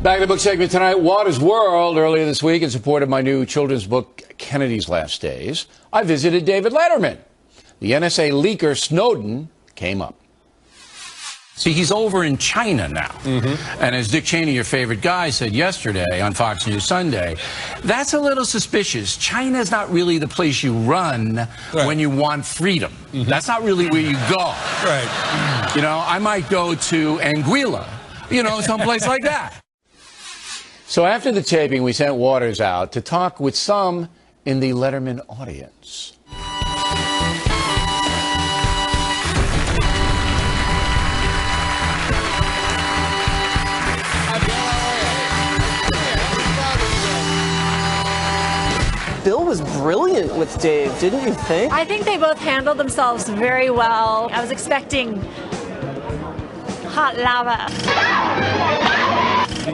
Back in the book segment tonight, Waters World. Earlier this week, in support of my new children's book, Kennedy's Last Days, I visited David Letterman. The NSA leaker Snowden came up. See, he's over in China now. And as Dick Cheney, your favorite guy, said yesterday on Fox News Sunday, that's a little suspicious. China's not really the place you run when you want freedom. That's not really where you go. You know, I might go to Anguilla, you know, someplace like that. So after the taping, we sent Waters out to talk with some in the Letterman audience. Bill was brilliant with Dave, didn't you think? I think they both handled themselves very well. I was expecting hot lava.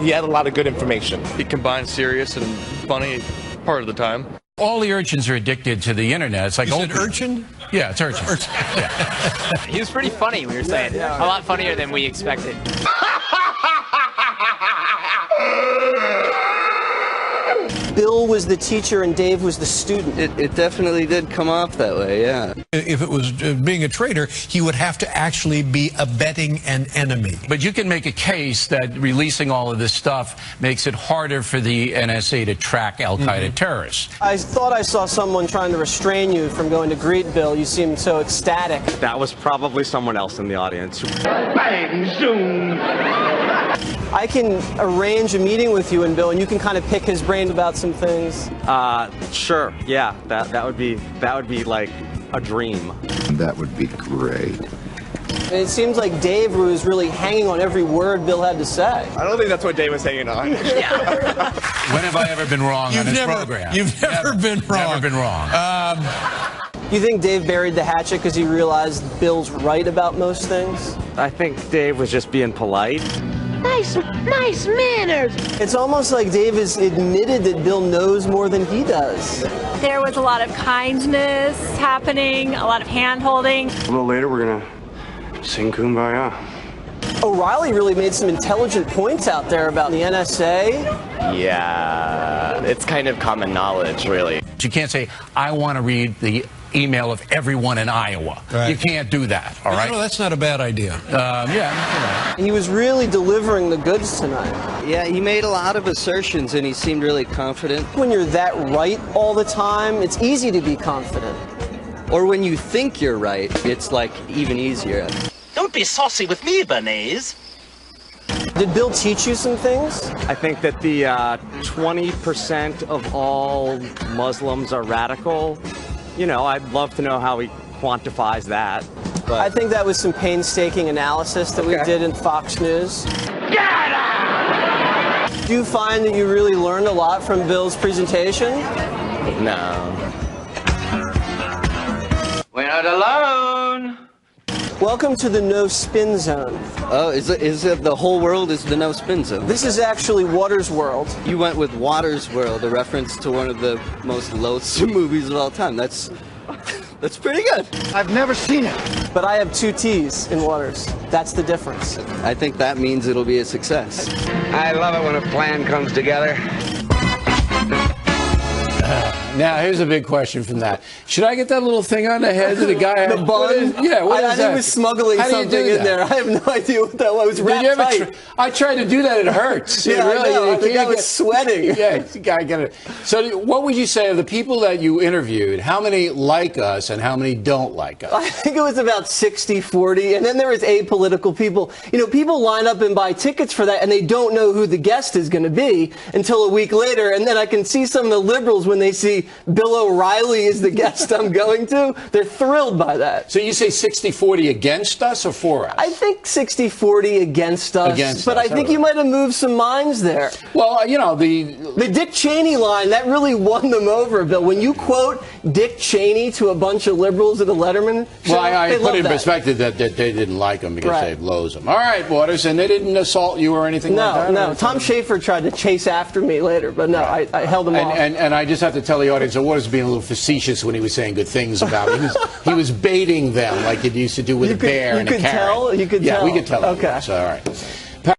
He had a lot of good information. He combined serious and funny part of the time. All the urchins are addicted to the internet. It's like you said urchin? Yeah, it's urchin. Yeah. He was pretty funny, we were saying. A lot funnier than we expected. Bill was the teacher and Dave was the student. It definitely did come off that way, yeah. If it was being a traitor, he would have to actually be abetting an enemy. But you can make a case that releasing all of this stuff makes it harder for the NSA to track al-Qaeda terrorists. I thought I saw someone trying to restrain you from going to greet Bill. You seemed so ecstatic. That was probably someone else in the audience. Bang, zoom. I can arrange a meeting with you and Bill, and you can kind of pick his brain about some things. Sure, yeah, that would be like a dream. That would be great. And it seems like Dave was really hanging on every word Bill had to say. I don't think that's what Dave was hanging on. When have I ever been wrong on this program? You've never been wrong. Never been wrong. You think Dave buried the hatchet because he realized Bill's right about most things? I think Dave was just being polite. Nice manners. It's almost like Dave has admitted that Bill knows more than he does. There was a lot of kindness happening, a lot of hand-holding. A little later, we're gonna sing Kumbaya. O'Reilly really made some intelligent points out there about the NSA. Yeah, it's kind of common knowledge, really. You can't say, I want to read the email of everyone in Iowa. Right. You can't do that, all right? No, that's not a bad idea. Yeah. He was really delivering the goods tonight. Yeah, he made a lot of assertions and he seemed really confident. When you're that right all the time, it's easy to be confident. Or when you think you're right, it's like even easier. Don't be saucy with me, Bernays. Did Bill teach you some things? I think that the 20% of all Muslims are radical. You know, I'd love to know how he quantifies that. But I think that was some painstaking analysis that we did in Fox News. Do you find that you really learned a lot from Bill's presentation? no. We're not alone. Welcome to the no spin zone. Oh, is it the whole world is the no spin zone? This is actually Waters World. You went with Waters World, a reference to one of the most loathsome movies of all time. That's pretty good. I've never seen it. But I have 2 T's in Waters. That's the difference. I think that means it'll be a success. I love it when a plan comes together. Now, here's a big question from that. Should I get that little thing on the head of the guy? The bun? Yeah, what is I that? think was smuggling something in there. I have no idea what that was. It was wrapped tight. I tried to do that. It hurts. Yeah, really, I know. The guy was sweating. Yeah, you gotta get it. So what would you say of the people that you interviewed, how many like us and how many don't like us? I think it was about 60-40, and then there was apolitical people. You know, people line up and buy tickets for that, and they don't know who the guest is going to be until a week later, and then I can see some of the liberals when they see Bill O'Reilly is the guest I'm going to, they're thrilled by that. So you say 60-40 against us or for us? I think 60-40 against us, but I think you might have moved some minds there. Well, you know, the Dick Cheney line, that really won them over, Bill. When you quote Dick Cheney to a bunch of liberals at a Letterman show, well, I put in that. perspective that they didn't like him because they loathe him. All right, Waters, and they didn't assault you or anything like that? No. Tom Schaefer tried to chase after me later, but no, I held him off. And I just have to tell the audience that Waters was being a little facetious when he was saying good things about it. He was baiting them like it used to do with a bear and a carrot. You could tell? Yeah, we could tell. Okay. So, all right.